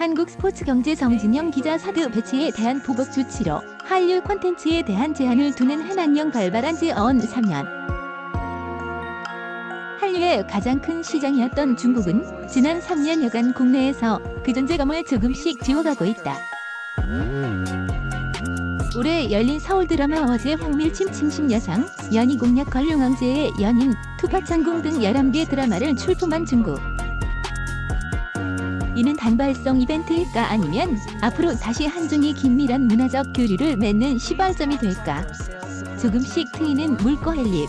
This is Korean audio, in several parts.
한국 스포츠경제 정진영 기자 사드 배치에 대한 보복 조치로 한류 콘텐츠에 대한 제한을 두는 한안령 발발한 지 언 3년. 한류의 가장 큰 시장이었던 중국은 지난 3년여간 국내에서 그 존재감을 조금씩 지워가고 있다. 올해 열린 서울 드라마 어워즈의 황밀침 칭심여상, 연희공약 걸룡왕제의 연인, 투파창궁 등 11개 드라마를 출품한 중국. 이는 단발성 이벤트일까 아니면 앞으로 다시 한중이 긴밀한 문화적 교류를 맺는 시발점이 될까? 조금씩 트이는 물꼬헬립.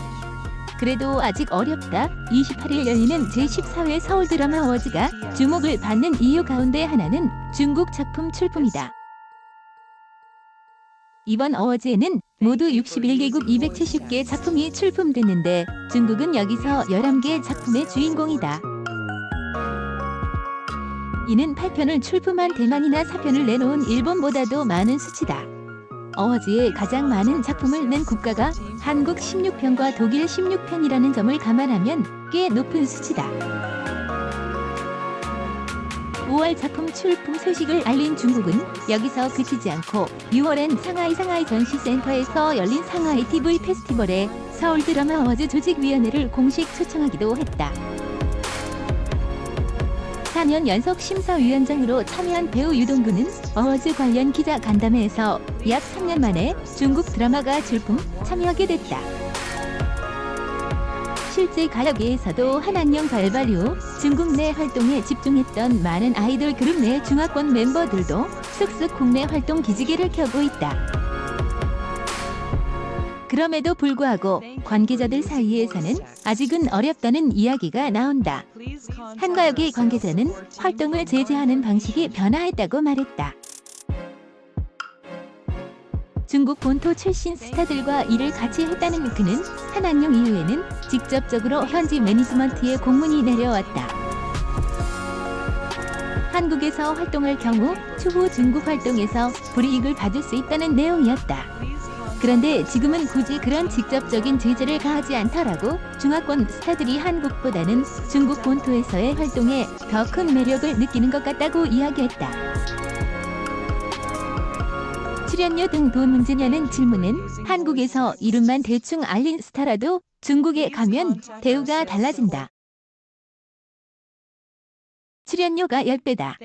그래도 아직 어렵다. 28일 열리는 제14회 서울 드라마 어워즈가 주목을 받는 이유 가운데 하나는 중국 작품 출품이다. 이번 어워즈에는 모두 61개국 270개 작품이 출품됐는데 중국은 여기서 11개 작품의 주인공이다. 이는 8편을 출품한 대만이나 4편을 내놓은 일본보다도 많은 수치다. 어워즈에 가장 많은 작품을 낸 국가가 한국 16편과 독일 16편이라는 점을 감안하면 꽤 높은 수치다. 5월 작품 출품 소식을 알린 중국은 여기서 그치지 않고 6월엔 상하이 전시센터에서 열린 상하이 TV 페스티벌에 서울 드라마 어워즈 조직위원회를 공식 초청하기도 했다. 4년 연속 심사위원장으로 참여한 배우 유동근은 어워즈 관련 기자 간담회에서 약 3년 만에 중국 드라마가 출품 참여하게 됐다. 실제 가요계에서도 한안령 발발 이후 중국 내 활동에 집중했던 많은 아이돌 그룹 내 중화권 멤버들도 쓱쓱 국내 활동 기지개를 켜고 있다. 그럼에도 불구하고 관계자들 사이에서는 아직은 어렵다는 이야기가 나온다. 한 가요계 관계자는 활동을 제재하는 방식이 변화했다고 말했다. 중국 본토 출신 스타들과 일을 같이 했다는 그는 한안령 이후에는 직접적으로 현지 매니지먼트에 공문이 내려왔다. 한국에서 활동할 경우 추후 중국 활동에서 불이익을 받을 수 있다는 내용이었다. 그런데 지금은 굳이 그런 직접적인 제재를 가하지 않더라도 중화권 스타들이 한국보다는 중국 본토에서의 활동에 더 큰 매력을 느끼는 것 같다고 이야기했다. 출연료 등 돈 문제냐는 질문은 한국에서 이름만 대충 알린 스타라도 중국에 가면 대우가 달라진다. 출연료가 10배다.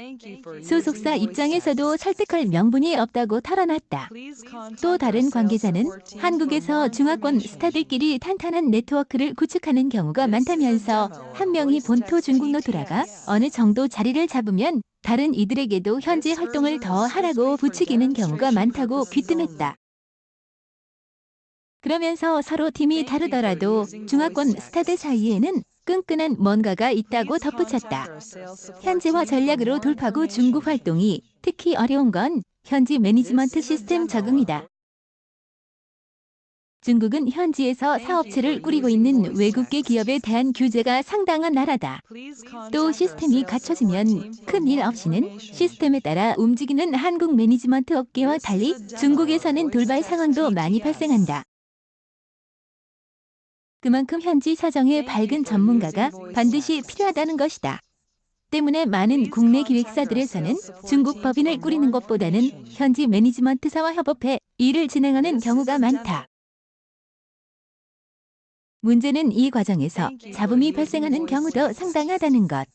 소속사 입장에서도 설득할 명분이 없다고 털어놨다. 또 다른 관계자는 한국에서 중화권 스타들끼리 탄탄한 네트워크를 구축하는 경우가 많다면서 한 명이 본토 중국로 돌아가 어느 정도 자리를 잡으면 다른 이들에게도 현지 활동을 더 하라고 부추기는 경우가 많다고 귀띔했다. 그러면서 서로 팀이 다르더라도 중화권 스타들 사이에는 끈끈한 뭔가가 있다고 덧붙였다. 현지화 전략으로 돌파구 중국 활동이 특히 어려운 건 현지 매니지먼트 시스템 적응이다. 중국은 현지에서 사업체를 꾸리고 있는 외국계 기업에 대한 규제가 상당한 나라다. 또 시스템이 갖춰지면 큰일 없이는 시스템에 따라 움직이는 한국 매니지먼트 업계와 달리 중국에서는 돌발 상황도 많이 발생한다. 그만큼 현지 사정에 밝은 전문가가 반드시 필요하다는 것이다. 때문에 많은 국내 기획사들에서는 중국 법인을 꾸리는 것보다는 현지 매니지먼트사와 협업해 일을 진행하는 경우가 많다. 문제는 이 과정에서 잡음이 발생하는 경우도 상당하다는 것.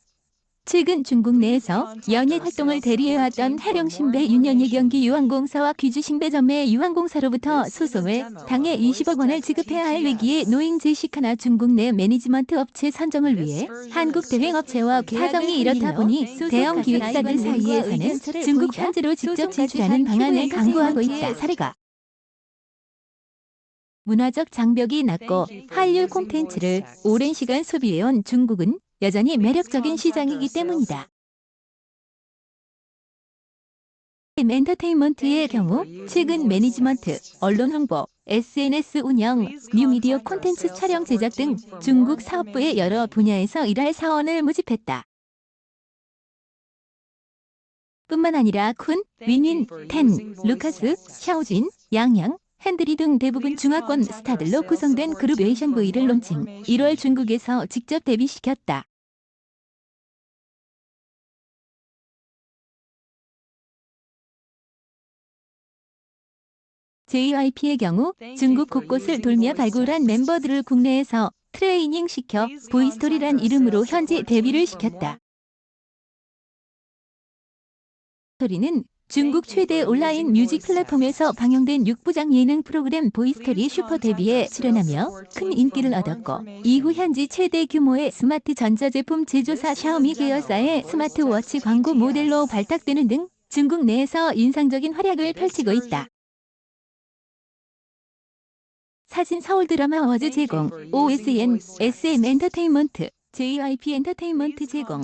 최근 중국 내에서 연예 활동을 대리해왔던 해령신배 윤연예 경기 유황공사와 귀주신배점의 유황공사로부터 소송을 당해 20억 원을 지급해야 할 위기에 놓인 제시카나 중국 내 매니지먼트 업체 선정을 위해 한국 대행업체와 사정이 이렇다 보니 대형 기획사들 사이에서는 중국 현지로 직접 진출하는 방안을 강구하고 있다. 사례가 문화적 장벽이 낮고 한류 콘텐츠를 오랜 시간 소비해온 중국은 여전히 매력적인 시장이기 때문이다. 엔터테인먼트의 경우 최근 매니지먼트, 언론 홍보, SNS 운영, 뉴미디어 콘텐츠 촬영 제작 등 중국 사업부의 여러 분야에서 일할 사원을 모집했다. 뿐만 아니라 쿤, 윈윈, 텐, 루카스, 샤오진, 양양, 핸드리 등 대부분 중화권 스타들로 구성된 그룹 웨이션브이를 론칭, 1월 중국에서 직접 데뷔시켰다. JYP의 경우 중국 곳곳을 돌며 발굴한 멤버들을 국내에서 트레이닝시켜 보이스토리란 이름으로 현지 데뷔를 시켰다. 보이스토리는 중국 최대 온라인 뮤직 플랫폼에서 방영된 6부작 예능 프로그램 보이스토리 슈퍼 데뷔에 출연하며 큰 인기를 얻었고, 이후 현지 최대 규모의 스마트 전자제품 제조사 샤오미 계열사의 스마트워치 광고 모델로 발탁되는 등 중국 내에서 인상적인 활약을 펼치고 있다. 사진 서울 드라마 어워즈 제공, OSN, SM 엔터테인먼트, JYP 엔터테인먼트 제공.